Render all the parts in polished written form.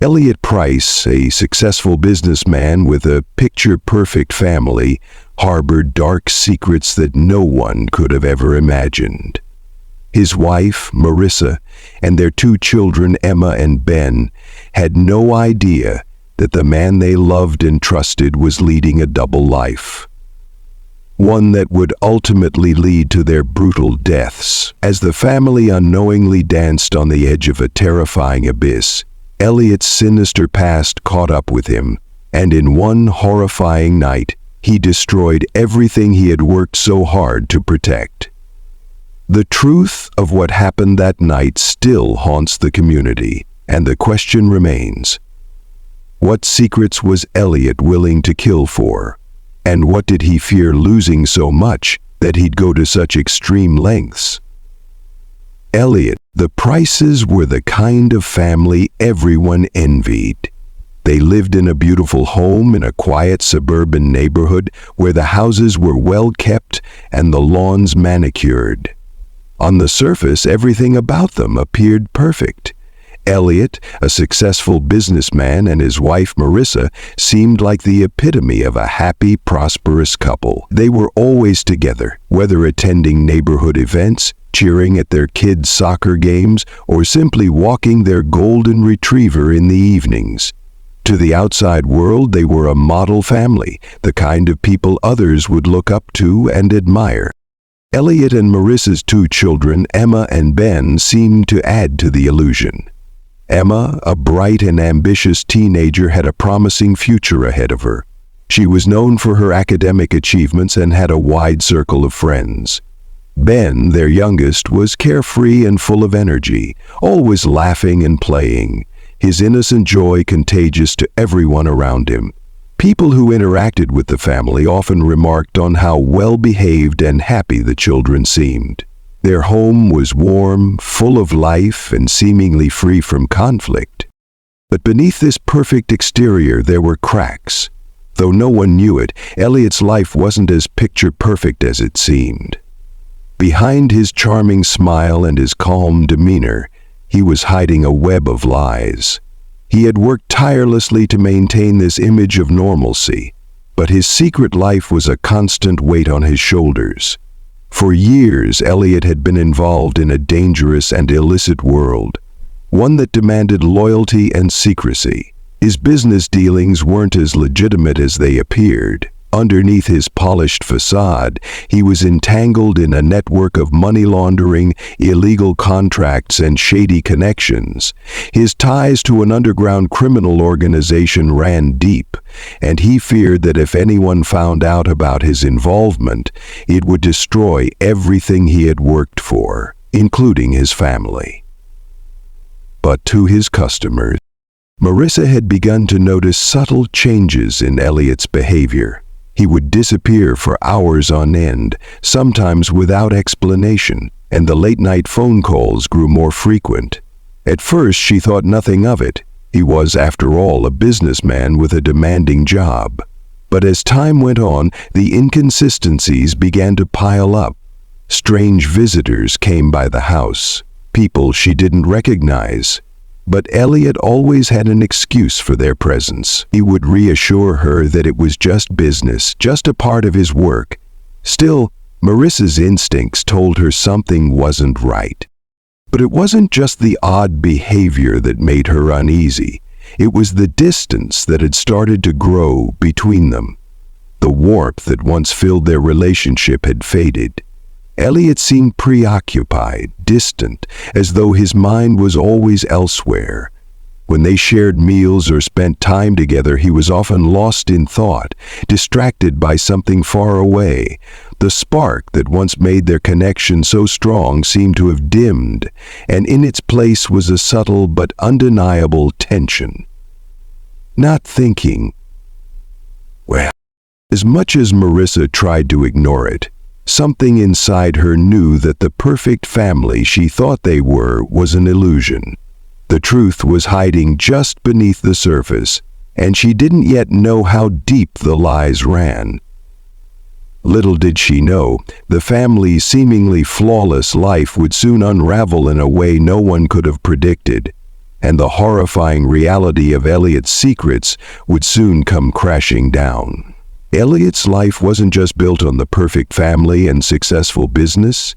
Elliot Price, a successful businessman with a picture-perfect family, harbored dark secrets that no one could have ever imagined. His wife, Marissa, and their two children, Emma and Ben, had no idea that the man they loved and trusted was leading a double life. One that would ultimately lead to their brutal deaths. As the family unknowingly danced on the edge of a terrifying abyss, Elliot's sinister past caught up with him, and in one horrifying night, he destroyed everything he had worked so hard to protect. The truth of what happened that night still haunts the community, and the question remains: what secrets was Elliot willing to kill for? And what did he fear losing so much that he'd go to such extreme lengths? Elliot, the Prices were the kind of family everyone envied. They lived in a beautiful home in a quiet suburban neighborhood where the houses were well kept and the lawns manicured. On the surface, everything about them appeared perfect. Elliot, a successful businessman, and his wife Marissa seemed like the epitome of a happy, prosperous couple. They were always together, whether attending neighborhood events, cheering at their kids' soccer games, or simply walking their golden retriever in the evenings. To the outside world, they were a model family, the kind of people others would look up to and admire. Elliot and Marissa's two children, Emma and Ben, seemed to add to the illusion. Emma, a bright and ambitious teenager, had a promising future ahead of her. She was known for her academic achievements and had a wide circle of friends. Ben, their youngest, was carefree and full of energy, always laughing and playing, his innocent joy contagious to everyone around him. People who interacted with the family often remarked on how well-behaved and happy the children seemed. Their home was warm, full of life, and seemingly free from conflict. But beneath this perfect exterior there were cracks. Though no one knew it, Elliot's life wasn't as picture-perfect as it seemed. Behind his charming smile and his calm demeanor, he was hiding a web of lies. He had worked tirelessly to maintain this image of normalcy, but his secret life was a constant weight on his shoulders. For years, Elliot had been involved in a dangerous and illicit world, one that demanded loyalty and secrecy. His business dealings weren't as legitimate as they appeared. Underneath his polished facade, he was entangled in a network of money laundering, illegal contracts, and shady connections. His ties to an underground criminal organization ran deep, and he feared that if anyone found out about his involvement, it would destroy everything he had worked for, including his family. But to his customers, Marissa had begun to notice subtle changes in Elliot's behavior. He would disappear for hours on end, sometimes without explanation, and the late-night phone calls grew more frequent. At first, she thought nothing of it. He was, after all, a businessman with a demanding job. But as time went on, the inconsistencies began to pile up. Strange visitors came by the house, people she didn't recognize. But Elliot always had an excuse for their presence. He would reassure her that it was just business, just a part of his work. Still, Marissa's instincts told her something wasn't right. But it wasn't just the odd behavior that made her uneasy. It was the distance that had started to grow between them. The warmth that once filled their relationship had faded. Elliot seemed preoccupied, distant, as though his mind was always elsewhere. When they shared meals or spent time together, he was often lost in thought, distracted by something far away. The spark that once made their connection so strong seemed to have dimmed, and in its place was a subtle but undeniable tension. Not thinking, well, as much as Marissa tried to ignore it, something inside her knew that the perfect family she thought they were was an illusion. The truth was hiding just beneath the surface, and she didn't yet know how deep the lies ran. Little did she know, the family's seemingly flawless life would soon unravel in a way no one could have predicted. and the horrifying reality of Elliot's secrets would soon come crashing down. Elliot's life wasn't just built on the perfect family and successful business.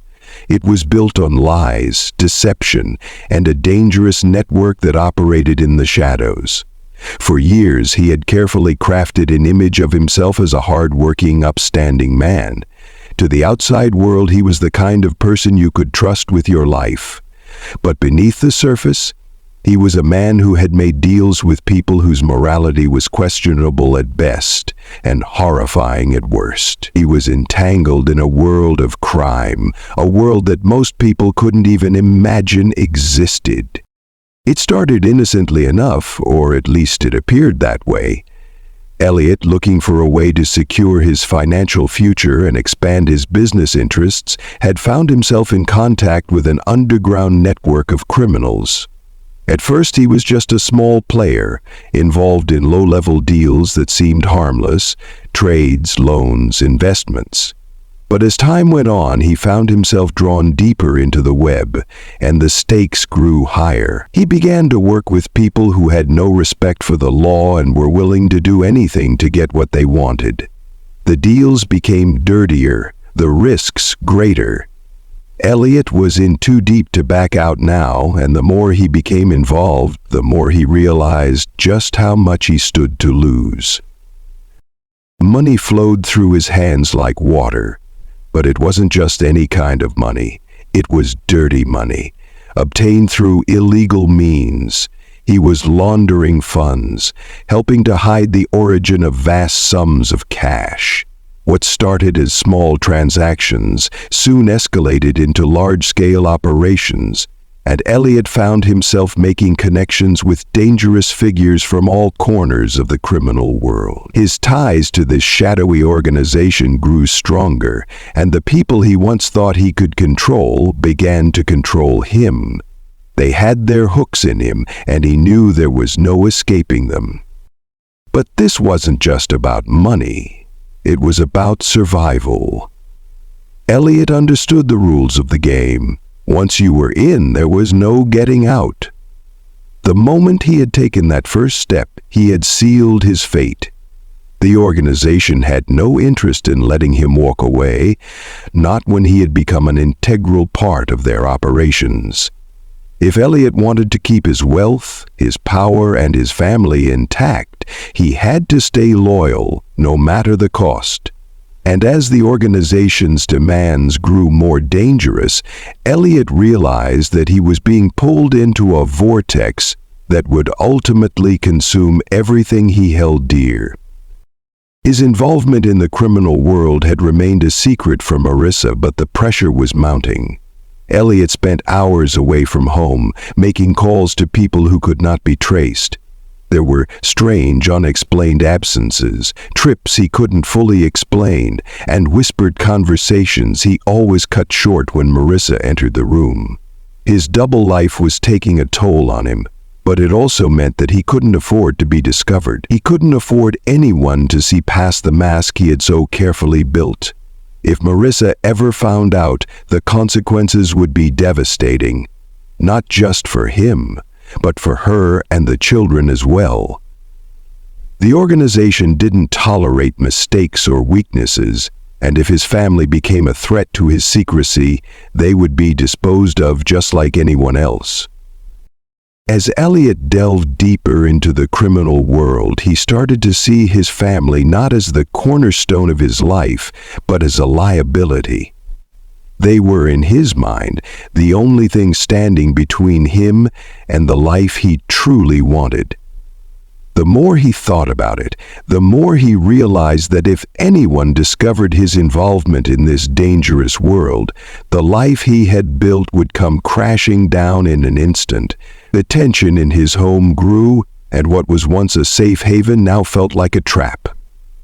It was built on lies, deception, and a dangerous network that operated in the shadows. For years, he had carefully crafted an image of himself as a hard-working, upstanding man. To the outside world, he was the kind of person you could trust with your life. But beneath the surface, he was a man who had made deals with people whose morality was questionable at best and horrifying at worst. He was entangled in a world of crime, a world that most people couldn't even imagine existed. It started innocently enough, or at least it appeared that way. Elliot, looking for a way to secure his financial future and expand his business interests, had found himself in contact with an underground network of criminals. At first, he was just a small player, involved in low-level deals that seemed harmless, trades, loans, investments. But as time went on, he found himself drawn deeper into the web, and the stakes grew higher. He began to work with people who had no respect for the law and were willing to do anything to get what they wanted. The deals became dirtier, the risks greater. Elliot was in too deep to back out now, and the more he became involved, the more he realized just how much he stood to lose. Money flowed through his hands like water, but it wasn't just any kind of money. It was dirty money, obtained through illegal means. He was laundering funds, helping to hide the origin of vast sums of cash. What started as small transactions soon escalated into large-scale operations, and Elliot found himself making connections with dangerous figures from all corners of the criminal world. His ties to this shadowy organization grew stronger, and the people he once thought he could control began to control him. They had their hooks in him, and he knew there was no escaping them. But this wasn't just about money. It was about survival. Elliot understood the rules of the game. Once you were in, there was no getting out. The moment he had taken that first step, he had sealed his fate. The organization had no interest in letting him walk away, not when he had become an integral part of their operations. If Elliot wanted to keep his wealth, his power, and his family intact, he had to stay loyal, no matter the cost. And as the organization's demands grew more dangerous, Elliot realized that he was being pulled into a vortex that would ultimately consume everything he held dear. His involvement in the criminal world had remained a secret from Marissa, but the pressure was mounting. Elliot spent hours away from home, making calls to people who could not be traced. There were strange, unexplained absences, trips he couldn't fully explain, and whispered conversations he always cut short when Marissa entered the room. His double life was taking a toll on him, but it also meant that he couldn't afford to be discovered. He couldn't afford anyone to see past the mask he had so carefully built. If Marissa ever found out, the consequences would be devastating, not just for him, but for her and the children as well. The organization didn't tolerate mistakes or weaknesses, and if his family became a threat to his secrecy, they would be disposed of just like anyone else. As Elliot delved deeper into the criminal world, he started to see his family not as the cornerstone of his life, but as a liability. They were, in his mind, the only thing standing between him and the life he truly wanted. The more he thought about it, the more he realized that if anyone discovered his involvement in this dangerous world, the life he had built would come crashing down in an instant. The tension in his home grew, and what was once a safe haven now felt like a trap.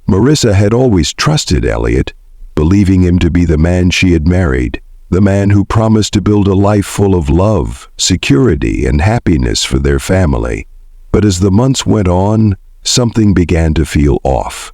Marissa had always trusted Elliot, believing him to be the man she had married, the man who promised to build a life full of love, security, and happiness for their family. But as the months went on, something began to feel off.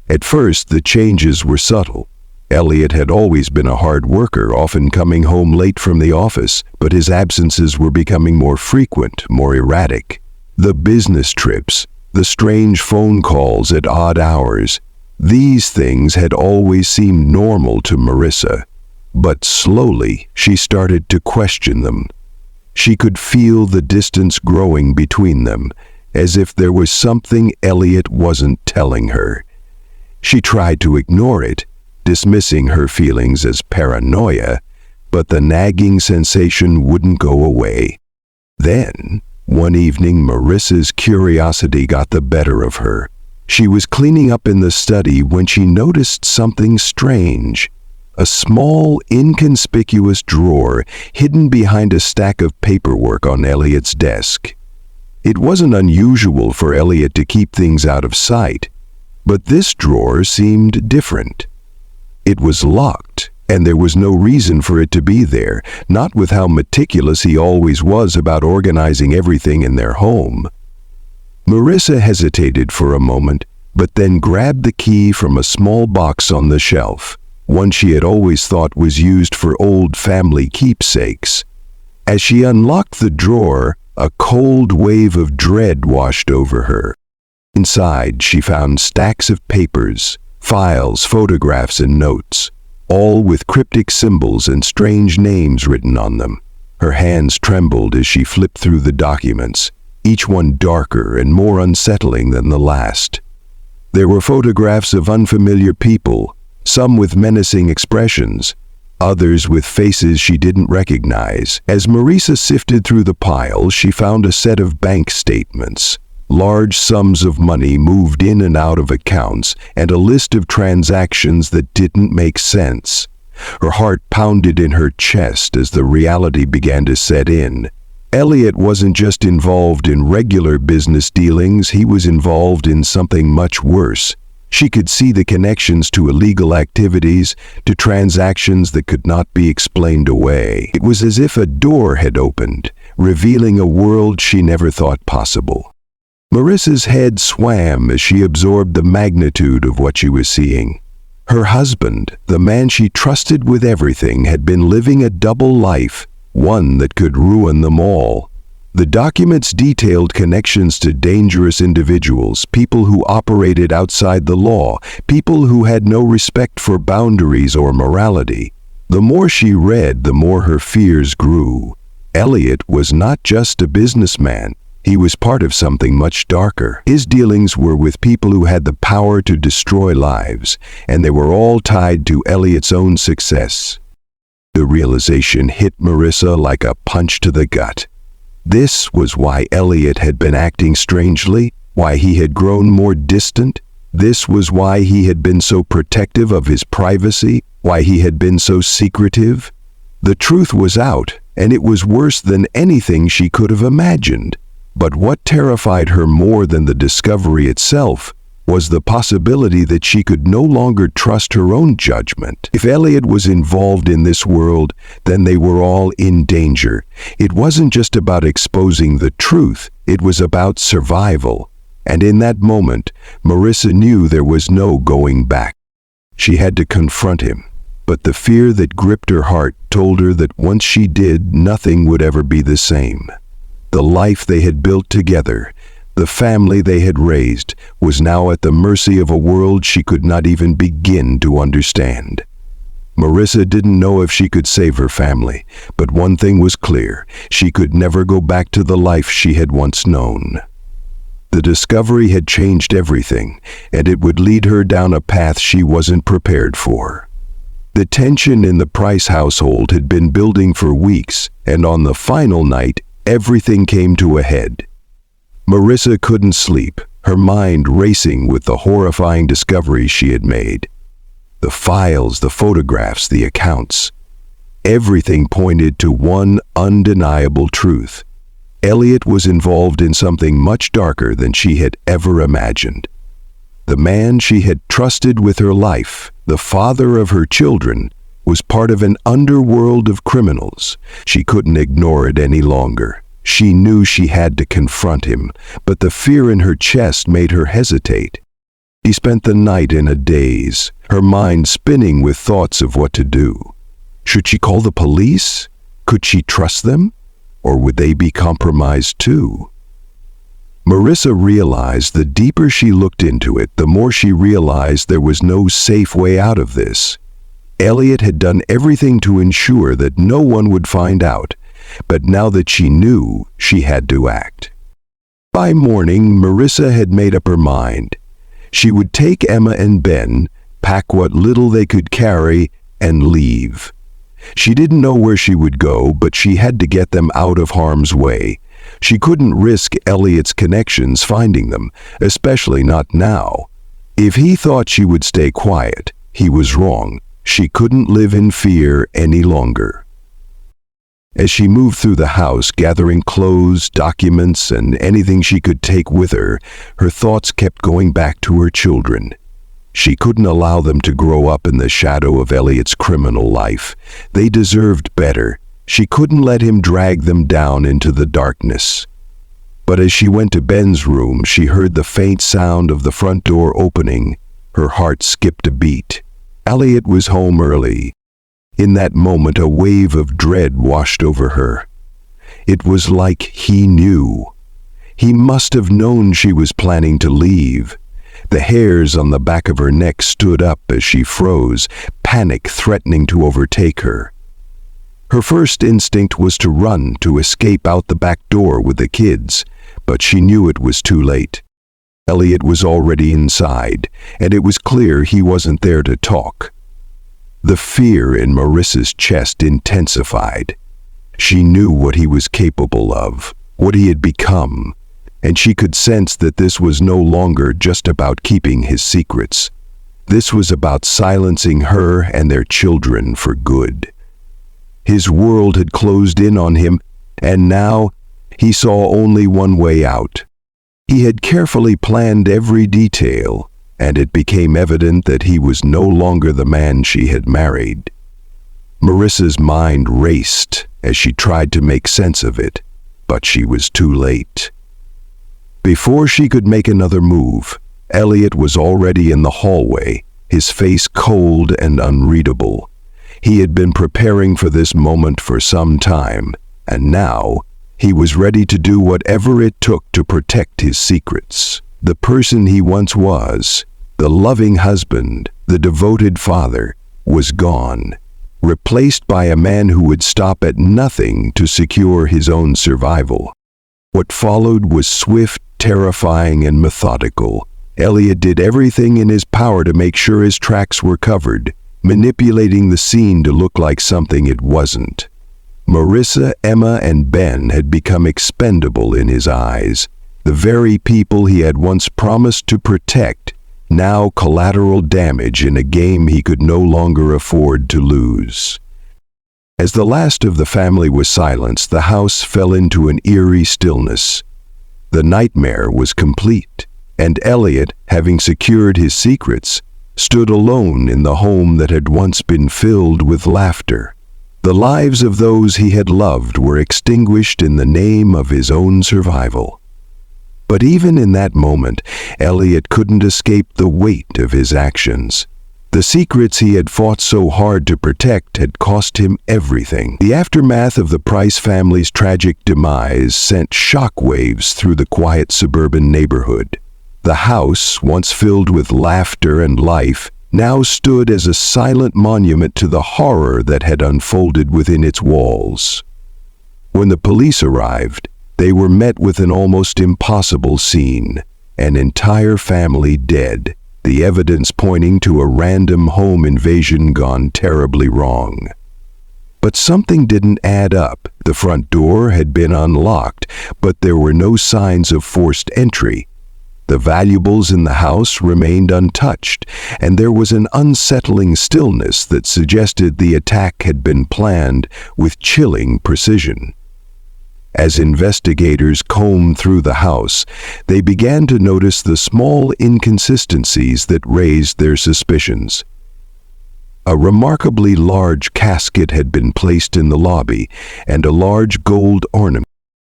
At first, the changes were subtle. Elliot had always been a hard worker, often coming home late from the office, but his absences were becoming more frequent, more erratic. The business trips, the strange phone calls at odd hours, these things had always seemed normal to Marissa. But slowly, she started to question them. She could feel the distance growing between them, as if there was something Elliot wasn't telling her. She tried to ignore it, dismissing her feelings as paranoia, but the nagging sensation wouldn't go away. Then, one evening, Marissa's curiosity got the better of her. She was cleaning up in the study when she noticed something strange. A small, inconspicuous drawer hidden behind a stack of paperwork on Elliot's desk. It wasn't unusual for Elliot to keep things out of sight, but this drawer seemed different. It was locked, and there was no reason for it to be there, not with how meticulous he always was about organizing everything in their home. Marissa hesitated for a moment, but then grabbed the key from a small box on the shelf, one she had always thought was used for old family keepsakes. As she unlocked the drawer, a cold wave of dread washed over her. Inside, she found stacks of papers, files, photographs, and notes, all with cryptic symbols and strange names written on them. Her hands trembled as she flipped through the documents, each one darker and more unsettling than the last. There were photographs of unfamiliar people, some with menacing expressions, others with faces she didn't recognize. As Marissa sifted through the pile, she found a set of bank statements, large sums of money moved in and out of accounts, and a list of transactions that didn't make sense. Her heart pounded in her chest as the reality began to set in. Elliot wasn't just involved in regular business dealings, he was involved in something much worse. She could see the connections to illegal activities, to transactions that could not be explained away. It was as if a door had opened, revealing a world she never thought possible. Marissa's head swam as she absorbed the magnitude of what she was seeing. Her husband, the man she trusted with everything, had been living a double life, one that could ruin them all. The documents detailed connections to dangerous individuals, people who operated outside the law, people who had no respect for boundaries or morality. The more she read, the more her fears grew. Elliot was not just a businessman. He was part of something much darker. His dealings were with people who had the power to destroy lives, and they were all tied to Elliot's own success. The realization hit Marissa like a punch to the gut. This was why Elliot had been acting strangely, why he had grown more distant. This was why he had been so protective of his privacy, why he had been so secretive. The truth was out, and it was worse than anything she could have imagined. But what terrified her more than the discovery itself was the possibility that she could no longer trust her own judgment. If Elliot was involved in this world, then they were all in danger. It wasn't just about exposing the truth, it was about survival. And in that moment, Marissa knew there was no going back. She had to confront him, but the fear that gripped her heart told her that once she did, nothing would ever be the same. The life they had built together, the family they had raised, was now at the mercy of a world she could not even begin to understand. Marissa didn't know if she could save her family, but one thing was clear: she could never go back to the life she had once known. The discovery had changed everything, and it would lead her down a path she wasn't prepared for. The tension in the Price household had been building for weeks, and on the final night, everything came to a head. Marissa couldn't sleep, her mind racing with the horrifying discoveries she had made. The files, the photographs, the accounts. Everything pointed to one undeniable truth. Elliot was involved in something much darker than she had ever imagined. The man she had trusted with her life, the father of her children, was part of an underworld of criminals. She couldn't ignore it any longer. She knew she had to confront him, but the fear in her chest made her hesitate. She spent the night in a daze, her mind spinning with thoughts of what to do. Should she call the police? Could she trust them? Or would they be compromised too? Marissa realized the deeper she looked into it, the more she realized there was no safe way out of this. Elliot had done everything to ensure that no one would find out, but now that she knew, she had to act. By morning, Marissa had made up her mind. She would take Emma and Ben, pack what little they could carry, and leave. She didn't know where she would go, but she had to get them out of harm's way. She couldn't risk Elliot's connections finding them, especially not now. If he thought she would stay quiet, he was wrong. She couldn't live in fear any longer. As she moved through the house, gathering clothes, documents, and anything she could take with her, her thoughts kept going back to her children. She couldn't allow them to grow up in the shadow of Elliot's criminal life. They deserved better. She couldn't let him drag them down into the darkness. But as she went to Ben's room, she heard the faint sound of the front door opening. Her heart skipped a beat. Elliot was home early. In that moment, a wave of dread washed over her. It was like he knew. He must have known she was planning to leave. The hairs on the back of her neck stood up as she froze, panic threatening to overtake her. Her first instinct was to run, to escape out the back door with the kids, but she knew it was too late. Elliot was already inside, and it was clear he wasn't there to talk. The fear in Marissa's chest intensified. She knew what he was capable of, what he had become, and she could sense that this was no longer just about keeping his secrets. This was about silencing her and their children for good. His world had closed in on him, and now he saw only one way out. He had carefully planned every detail, and it became evident that he was no longer the man she had married. Marissa's mind raced as she tried to make sense of it, but she was too late. Before she could make another move, Elliot was already in the hallway, his face cold and unreadable. He had been preparing for this moment for some time, and now he was ready to do whatever it took to protect his secrets. The person he once was, the loving husband, the devoted father, was gone, replaced by a man who would stop at nothing to secure his own survival. What followed was swift, terrifying, and methodical. Elliot did everything in his power to make sure his tracks were covered, manipulating the scene to look like something it wasn't. Marissa, Emma, and Ben had become expendable in his eyes. The very people he had once promised to protect, now collateral damage in a game he could no longer afford to lose. As the last of the family was silenced, the house fell into an eerie stillness. The nightmare was complete, and Elliot, having secured his secrets, stood alone in the home that had once been filled with laughter. The lives of those he had loved were extinguished in the name of his own survival. But even in that moment, Elliot couldn't escape the weight of his actions. The secrets he had fought so hard to protect had cost him everything. The aftermath of the Price family's tragic demise sent shockwaves through the quiet suburban neighborhood. The house, once filled with laughter and life, now stood as a silent monument to the horror that had unfolded within its walls. When the police arrived, they were met with an almost impossible scene: an entire family dead, the evidence pointing to a random home invasion gone terribly wrong. But something didn't add up. The front door had been unlocked, but there were no signs of forced entry. The valuables in the house remained untouched, and there was an unsettling stillness that suggested the attack had been planned with chilling precision. As investigators combed through the house, they began to notice the small inconsistencies that raised their suspicions. A remarkably large casket had been placed in the lobby, and a large gold ornament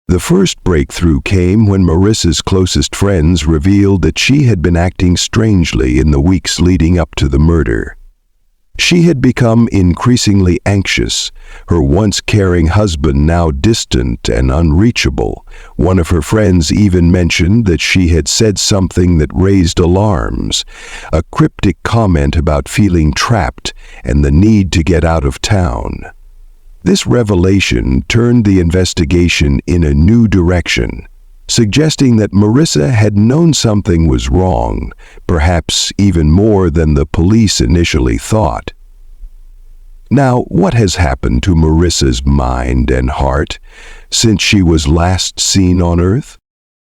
The first breakthrough came when Marissa's closest friends revealed that she had been acting strangely in the weeks leading up to the murder. She had become increasingly anxious, her once caring husband now distant and unreachable. One of her friends even mentioned that she had said something that raised alarms, a cryptic comment about feeling trapped and the need to get out of town. This revelation turned the investigation in a new direction, suggesting that Marissa had known something was wrong, perhaps even more than the police initially thought. Now, what has happened to Marissa's mind and heart since she was last seen on Earth?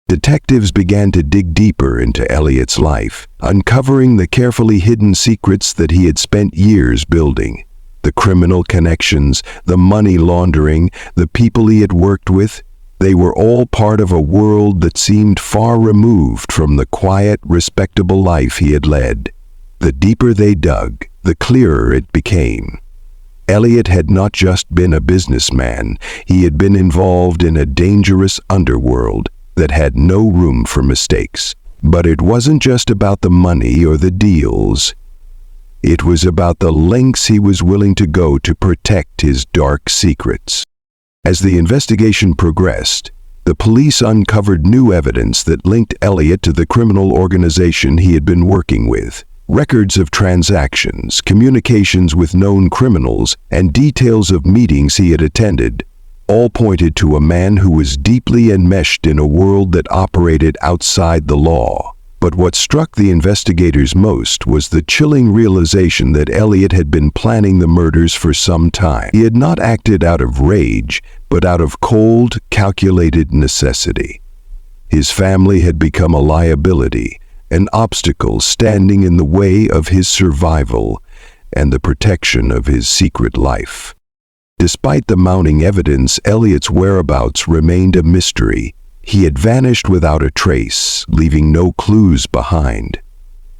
Detectives began to dig deeper into Elliot's life, uncovering the carefully hidden secrets that he had spent years building. The criminal connections, the money laundering, the people he had worked with, they were all part of a world that seemed far removed from the quiet, respectable life he had led. The deeper they dug, the clearer it became. Elliot had not just been a businessman, he had been involved in a dangerous underworld that had no room for mistakes. But it wasn't just about the money or the deals. It was about the lengths he was willing to go to protect his dark secrets. As the investigation progressed, the police uncovered new evidence that linked Elliot to the criminal organization he had been working with. Records of transactions, communications with known criminals, and details of meetings he had attended all pointed to a man who was deeply enmeshed in a world that operated outside the law. But what struck the investigators most was the chilling realization that Elliot had been planning the murders for some time. He had not acted out of rage, but out of cold, calculated necessity. His family had become a liability, an obstacle standing in the way of his survival and the protection of his secret life. Despite the mounting evidence, Elliot's whereabouts remained a mystery. He had vanished without a trace, leaving no clues behind.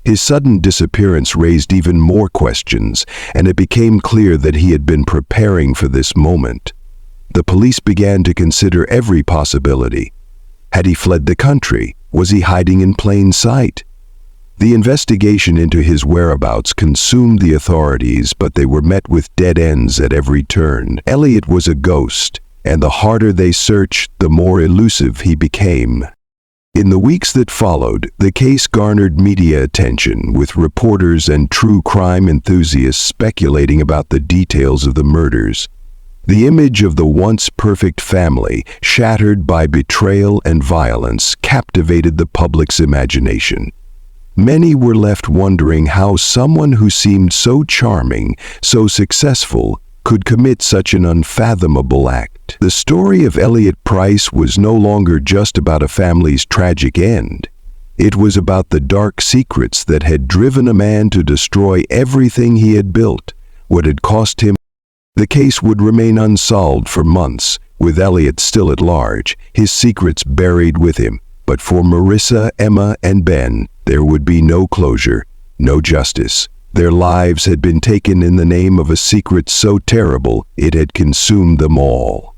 His sudden disappearance raised even more questions, and it became clear that he had been preparing for this moment. The police began to consider every possibility. Had he fled the country? Was he hiding in plain sight? The investigation into his whereabouts consumed the authorities, but they were met with dead ends at every turn. Elliot was a ghost, and the harder they searched, the more elusive he became. In the weeks that followed, the case garnered media attention, with reporters and true crime enthusiasts speculating about the details of the murders. The image of the once perfect family, shattered by betrayal and violence, captivated the public's imagination. Many were left wondering how someone who seemed so charming, so successful, could commit such an unfathomable act. The story of Elliot Price was no longer just about a family's tragic end. It was about the dark secrets that had driven a man to destroy everything he had built. What had cost him? The case would remain unsolved for months, with Elliot still at large, his secrets buried with him. But for Marissa, Emma, and Ben, there would be no closure, no justice. Their lives had been taken in the name of a secret so terrible it had consumed them all.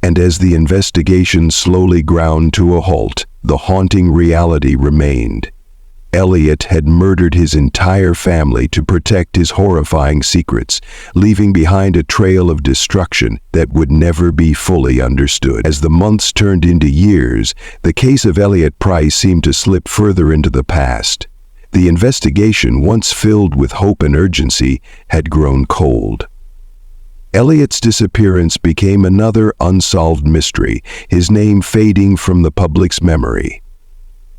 And as the investigation slowly ground to a halt, the haunting reality remained. Elliot had murdered his entire family to protect his horrifying secrets, leaving behind a trail of destruction that would never be fully understood. As the months turned into years, the case of Elliot Price seemed to slip further into the past. The investigation, once filled with hope and urgency, had grown cold. Elliot's disappearance became another unsolved mystery, his name fading from the public's memory.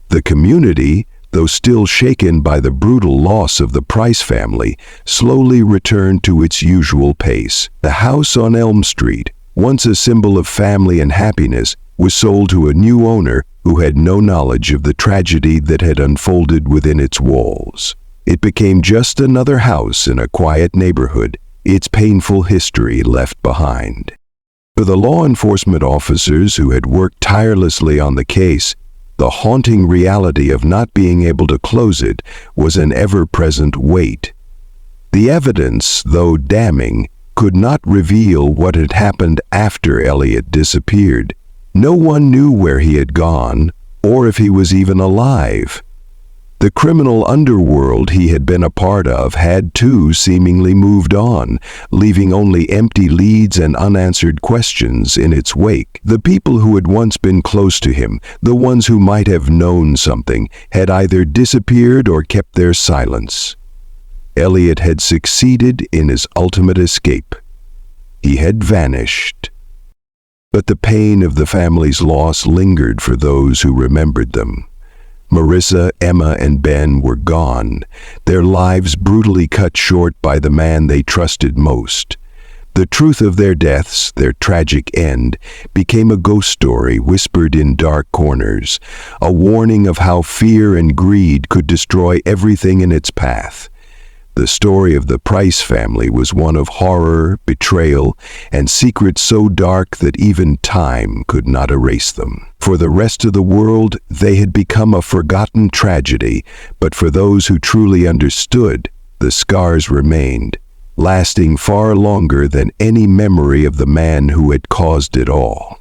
The community, though still shaken by the brutal loss of the Price family, slowly returned to its usual pace. The house on Elm Street, once a symbol of family and happiness, was sold to a new owner who had no knowledge of the tragedy that had unfolded within its walls. It became just another house in a quiet neighborhood, its painful history left behind. For the law enforcement officers who had worked tirelessly on the case, the haunting reality of not being able to close it was an ever-present weight. The evidence, though damning, could not reveal what had happened after Elliot disappeared. No one knew where he had gone, or if he was even alive. The criminal underworld he had been a part of had too seemingly moved on, leaving only empty leads and unanswered questions in its wake. The people who had once been close to him, the ones who might have known something, had either disappeared or kept their silence. Elliot had succeeded in his ultimate escape. He had vanished. But the pain of the family's loss lingered for those who remembered them. Marissa, Emma, and Ben were gone, their lives brutally cut short by the man they trusted most. The truth of their deaths, their tragic end, became a ghost story whispered in dark corners, a warning of how fear and greed could destroy everything in its path. The story of the Price family was one of horror, betrayal, and secrets so dark that even time could not erase them. For the rest of the world, they had become a forgotten tragedy, but for those who truly understood, the scars remained, lasting far longer than any memory of the man who had caused it all.